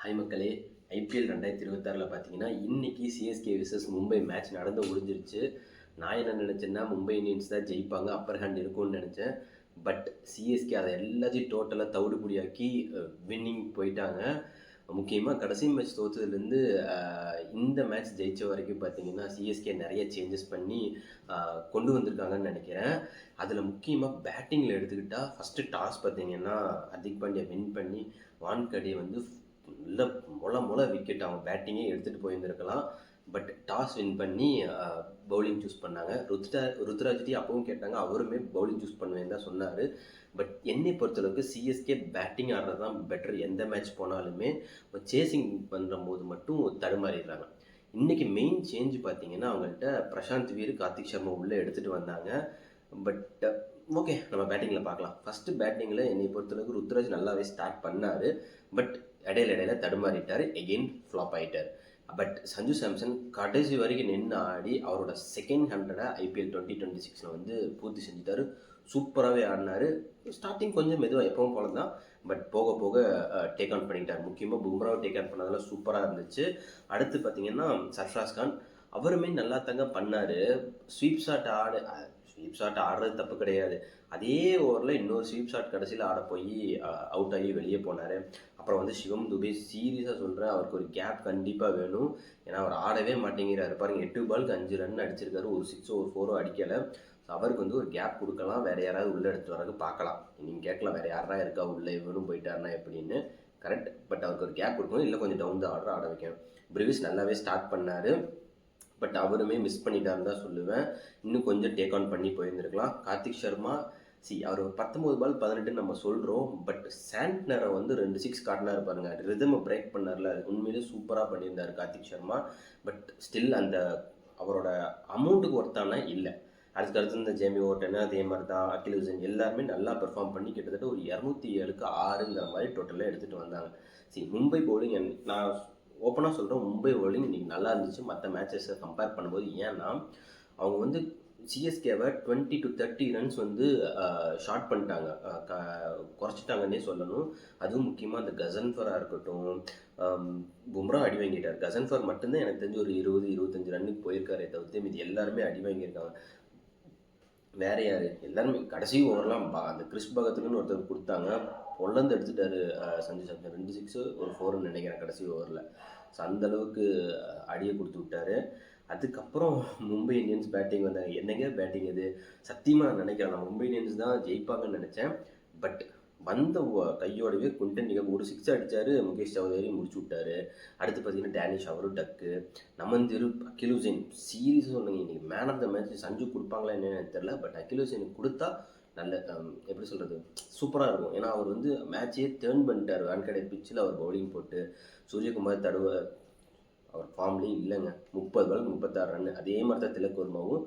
Hi மக்களே, IPL 2026ல் பார்த்தீங்கன்னா, இன்னைக்கு சிஎஸ்கே விசஸ் மும்பை மேட்ச் நடந்து முடிஞ்சிருச்சு. நான் என்ன நினச்சேன்னா, மும்பை இந்தியன்ஸ் தான் ஜெயிப்பாங்க, அப்பர் ஹேண்ட் இருக்கும்னு நினச்சேன். பட் சிஎஸ்கே அதை எல்லாத்தையும் டோட்டலாக தவிடுபொடியாக்கி வின்னிங் போயிட்டாங்க. முக்கியமாக கடைசி மேட்ச் தோற்றதுலேருந்து இந்த மேட்ச் ஜெயித்த வரைக்கும் பார்த்தீங்கன்னா, சிஎஸ்கே நிறைய சேஞ்சஸ் பண்ணி கொண்டு வந்திருக்காங்கன்னு நினைக்கிறேன். அதில் முக்கியமாக பேட்டிங்கில் எடுத்துக்கிட்டால் ஃபஸ்ட்டு டாஸ் பார்த்தீங்கன்னா, ஹர்திக் பாண்டியா வின் பண்ணி வான்கடே வந்து நல்ல முளை விக்கெட் அவங்க பேட்டிங்கே எடுத்துகிட்டு போயிருந்துருக்கலாம். பட் டாஸ் வின் பண்ணி பவுலிங் சூஸ் பண்ணாங்க. ருத்ராஜ்டி அப்பவும் கேட்டாங்க, அவருமே பவுலிங் சூஸ் பண்ணுவேன்னு தான் சொன்னார். பட் என்னை பொறுத்தளவுக்கு சிஎஸ்கே பேட்டிங் ஆடுறது தான் பெட்டர். எந்த மேட்ச் போனாலுமே சேசிங் பண்ணுற போது மட்டும் தடுமாறிடுறாங்க. இன்றைக்கி மெயின் சேஞ்ச் பார்த்தீங்கன்னா, அவங்கள்ட்ட பிரசாந்த் வீர், கார்த்திக் சர்மா உள்ளே எடுத்துகிட்டு வந்தாங்க. பட் ஓகே, நம்ம பேட்டிங்கில் பார்க்கலாம். ஃபஸ்ட்டு பேட்டிங்கில் என்னை பொறுத்தளவுக்கு ருத்ராஜ் நல்லாவே ஸ்டார்ட் பண்ணார். பட் இடையில தடுமாறிட்டார், எகெயின் ஃப்ளாப் ஆகிட்டார். பட் சஞ்சு சாம்சன் கடைசி வரைக்கும் நின்று ஆடி அவரோட செகண்ட் 100 ஐபிஎல் 2026 வந்து பூர்த்தி செஞ்சுட்டார். சூப்பராகவே ஆடினார். ஸ்டார்டிங் கொஞ்சம் மெதுவாக எப்பவும் போல தான், பட் போக போக டேக் ஆன் பண்ணிக்கிட்டார். முக்கியமாக பும்ராவை டேக் ஆன் பண்ணதெல்லாம் சூப்பராக இருந்துச்சு. அடுத்து பார்த்தீங்கன்னா சர்ஃப்ராஸ் கான், அவருமே நல்லா தாங்க பண்ணார். ஸ்வீப் ஷாட் ஆடுறது தப்பு கிடையாது. அதே ஓவரில் இன்னொரு ஸ்வீப் ஷாட் கடைசியில் ஆட போய் அவுட் ஆகி வெளியே போனார். அப்புறம் வந்து சிவம் துபே, சீரியஸாக சொல்கிறேன், அவருக்கு ஒரு கேப் கண்டிப்பாக வேணும். ஏன்னா அவர் ஆடவே மாட்டேங்கிறாரு. பாருங்கள், 8 பாலுக்கு 5 ரன் அடிச்சிருக்காரு. ஒரு 6 ஒரு 4 அடிக்கலை. அவருக்கு வந்து ஒரு கேப் கொடுக்கலாம், வேறு யாராவது உள்ளே எடுத்துகிட்டு வரக்கு பார்க்கலாம். நீங்கள் கேட்கலாம், வேறு யாரா இருக்கா உள்ளே, இவனும் போயிட்டாருனா எப்படின்னு. கரெக்ட். பட் அவருக்கு ஒரு கேப் கொடுக்கணும், இல்லை கொஞ்சம் டவுன் த ஆர்டர் ஆட வைக்கணும். பிரிவிஸ் நல்லாவே ஸ்டார்ட் பண்ணார். பட் அவருமே மிஸ் பண்ணிட்டாருன்னு தான் சொல்லுவேன். இன்னும் கொஞ்சம் டேக் ஆன் பண்ணி போயிருந்துருக்கலாம். கார்த்திக் சர்மா அவர் 19 பால் 18 நம்ம சொல்கிறோம். பட் சாண்ட்னரை வந்து 2 6 காட்டினார் பாருங்க. ரிதமை பிரேக் பண்ணார்ல, உண்மையிலே சூப்பராக பண்ணியிருந்தார் கார்த்திக் சர்மா. பட் ஸ்டில் அந்த அவரோட அமௌண்ட்டுக்கு ஒர்த்தானா இல்லை. அதுக்கடுத்து இந்த ஜேமி ஓட்டனு அதே மாதிரி தான், அகில் ஹுசைன் எல்லாருமே நல்லா பெர்ஃபார்ம் பண்ணி கிட்டத்தட்ட ஒரு 207க்கு 6ங்கிற மாதிரி டோட்டலாக எடுத்துகிட்டு வந்தாங்க. மும்பை பவுலிங் நான் ஓப்பனாக சொல்கிறேன், மும்பை பவுலிங் இன்றைக்கி நல்லா இருந்துச்சு மற்ற மேட்சஸை கம்பேர் பண்ணும்போது. ஏன்னா அவங்க வந்து சிஎஸ்கேவை 20 to 30 ரன்ஸ் வந்து ஷார்ட் பண்ணிட்டாங்க, குறைச்சிட்டாங்கன்னே சொல்லணும். அதுவும் முக்கியமாக அந்த கசன்ஃபராக இருக்கட்டும், பும்ரா அடி வாங்கிட்டார். கசன்ஃபர் மட்டும்தான் எனக்கு தெரிஞ்சு ஒரு 20-25 ரன்னுக்கு போயிருக்காரே தவிர்த்து மீது எல்லாருமே அடி வாங்கியிருக்காங்க. வேறு யார், எல்லாருமே கடைசி ஓவர்லாம் அந்த கிறிஸ் பகத்துக்குன்னு ஒருத்தர் கொடுத்தாங்க, பொல்லந்து எடுத்துட்டாரு சஞ்சு சாம்சன். 2 6 ஒரு 4ன்னு நினைக்கிறேன் கடைசி ஓவரில். ஸோ அந்தளவுக்கு அடியை கொடுத்து விட்டார். அதுக்கப்புறம் மும்பை இந்தியன்ஸ் பேட்டிங் வந்தாங்க. என்னங்க பேட்டிங் இது, சத்தியமாக நான் நினைக்கிறேன் நான் மும்பை இந்தியன்ஸ் தான் ஜெயிப்பாங்கன்னு நினச்சேன். பட் வந்த கையோடவே குண்டன் நிகம் ஒரு 6 அடித்தார், முகேஷ் சௌதரி முடிச்சு விட்டார். அடுத்து பார்த்தீங்கன்னா டேனிஷ் அவரும் டக்கு, நமந்திரு, அகில் ஹுசைன் சீரியஸாக சொன்னாங்க. இன்றைக்கி man of the match Sanju கொடுப்பாங்களா என்னன்னு தெரில. பட் அகில் ஹுசைனுக்கு கொடுத்தா நல்ல எப்படி சொல்கிறது, சூப்பராக இருக்கும். ஏன்னா அவர் வந்து மேட்சையே டேர்ன் பண்ணிட்டார். வான்கடே பிச்சில் அவர் பவுலிங் போட்டு சூரியகுமார் அவர் ஃபார்ம்லேயே இல்லைங்க. 30 பால் 36 ரன். அதே மாதிரி தான் திலக் வர்மாவும்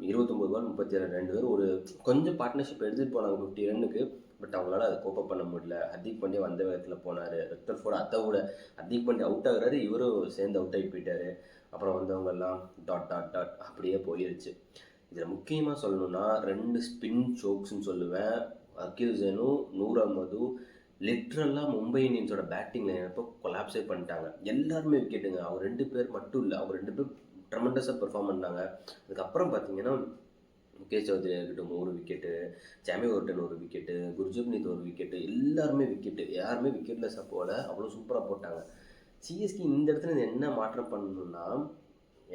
29 பால் 37 ரன். 2 பேரும் ஒரு கொஞ்சம் பார்ட்னர்ஷிப் எடுத்துகிட்டு போனாங்க 50 ரன்னுக்கு. பட் அவங்களால அதை கோப்பப் பண்ண முடியல. ஹர்திக் பாண்டியா வந்த வேகத்தில் போனார். ரத்தர்ஃபோர்டு அதை விட ஹர்திக் பாண்டியா அவுட் ஆகுறாரு, இவரும் சேர்ந்து அவுட் ஆகி போயிட்டார். அப்புறம் வந்தவங்கெல்லாம் டாட் அப்படியே போயிருச்சு. இதில் முக்கியமாக சொல்லணும்னா 2 ஸ்பின் சோக்ஸ்ன்னு சொல்லுவேன். அகில் ஹுசைனும் நூர் அகமதும் லிட்ரலாக மும்பை இந்தியன்ஸோட பேட்டிங்கில் எப்போ கொலாப்ஸே பண்ணிட்டாங்க. எல்லாருமே விக்கெட்டுங்க. அவங்க 2 பேர் மட்டும் இல்லை, அவங்க 2 பேர் ட்ரெமெண்டஸாக பெர்ஃபார்ம் பண்ணாங்க. அதுக்கப்புறம் பார்த்தீங்கன்னா முகேஷ் சௌத்ரி இருக்கட்டும் 1 விக்கெட்டு, ஜாமி ஓர்டன் 1 விக்கெட்டு, குர்ஜப்னீத் 1 விக்கெட்டு, எல்லாருமே விக்கெட்டு. யாருமே விக்கெட்லெஸ்ஸாக போல, அவ்வளோ சூப்பராக போட்டாங்க. சிஎஸ்கே இந்த இடத்துல என்ன மாற்றம் பண்ணணும்னா,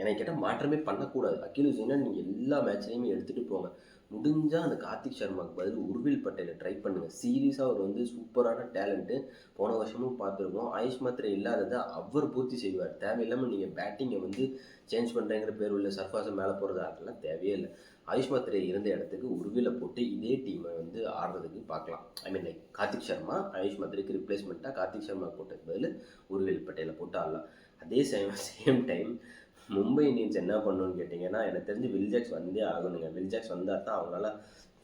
எனக்கு கேட்டால் மாற்றமே பண்ணக்கூடாது. அகில் ஹுசைனை நீங்கள் எல்லா மேட்ச்லேயுமே எடுத்துகிட்டு போங்க. முடிஞ்சால் அந்த கார்த்திக் சர்மாவுக்கு பதில் உர்வில் பட்டேலை ட்ரை பண்ணுங்கள். சீரியஸாக அவர் வந்து சூப்பரான டேலண்ட்டு. போன வருஷமும் பார்த்துருக்கோம். ஆயுஷ் மாத்திரை இல்லாததை அவர் பூர்த்தி செய்வார். தேவையில்லாமல் நீங்கள் பேட்டிங்கை வந்து சேஞ்ச் பண்ணுறேங்கிற பேர் உள்ள சர்ஃபாஸை மேலே போகிறதா அதெல்லாம் தேவையே இல்லை. ஆயுஷ் மாத்திரை இருந்த இடத்துக்கு உர்வில போட்டு இதே டீமை வந்து ஆடுறதுக்கு பார்க்கலாம். லைக் கார்த்திக் சர்மா ஆயுஷ் மாத்திரைக்கு ரிப்ளேஸ்மெண்ட்டாக கார்த்திக் சர்மா போட்டதுக்கு பதில் உர்வில் பட்டேலை போட்டு ஆடலாம். அதே சேம் டைம் மும்பை இந்தியன்ஸ் என்ன பண்ணணும்னு கேட்டிங்கன்னா, எனக்கு தெரிஞ்சு வில்ஜாக்ஸ் வந்தே ஆகணுங்க. வில்ஜாக்ஸ் வந்தால் தான் அவங்களால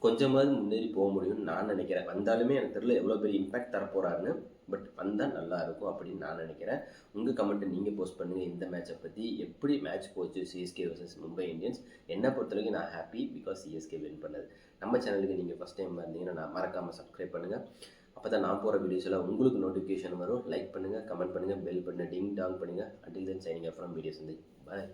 கொஞ்சமாவது முன்னேறி போக முடியும்னு நான் நினைக்கிறேன். வந்தாலுமே எனக்கு தெரியல எவ்வளோ பெரிய இம்பேக்ட் தரப்போகிறாருன்னு. பட் வந்தால் நல்லாயிருக்கும் அப்படின்னு நான் நினைக்கிறேன். உங்கள் கமெண்ட்டை நீங்கள் போஸ்ட் பண்ணுங்கள். இந்த மேட்சை பற்றி எப்படி மேட்ச் போச்சு சிஎஸ்கே வர்சஸ் மும்பை இந்தியன்ஸ். என்னை பொறுத்தவரைக்கும் நான் ஹாப்பி பிகாஸ் சிஎஸ்கே வின் பண்ணது. நம்ம சேனலுக்கு நீங்கள் ஃபஸ்ட் டைம் வந்தீங்கன்னா நான் மறக்காமல் சப்ஸ்கிரைப் பண்ணுங்கள். அப்போ தான் நான் போகிற வீடியோஸ் எல்லாம் உங்களுக்கு நோட்டிஃபிகேஷன் வரும். லைக் பண்ணுங்கள், கமெண்ட் பண்ணுங்கள், பெல் பண்ணுங்கள், டிங் டாங் பண்ணுங்கள். Until then signing off from videos வந்து பாய்.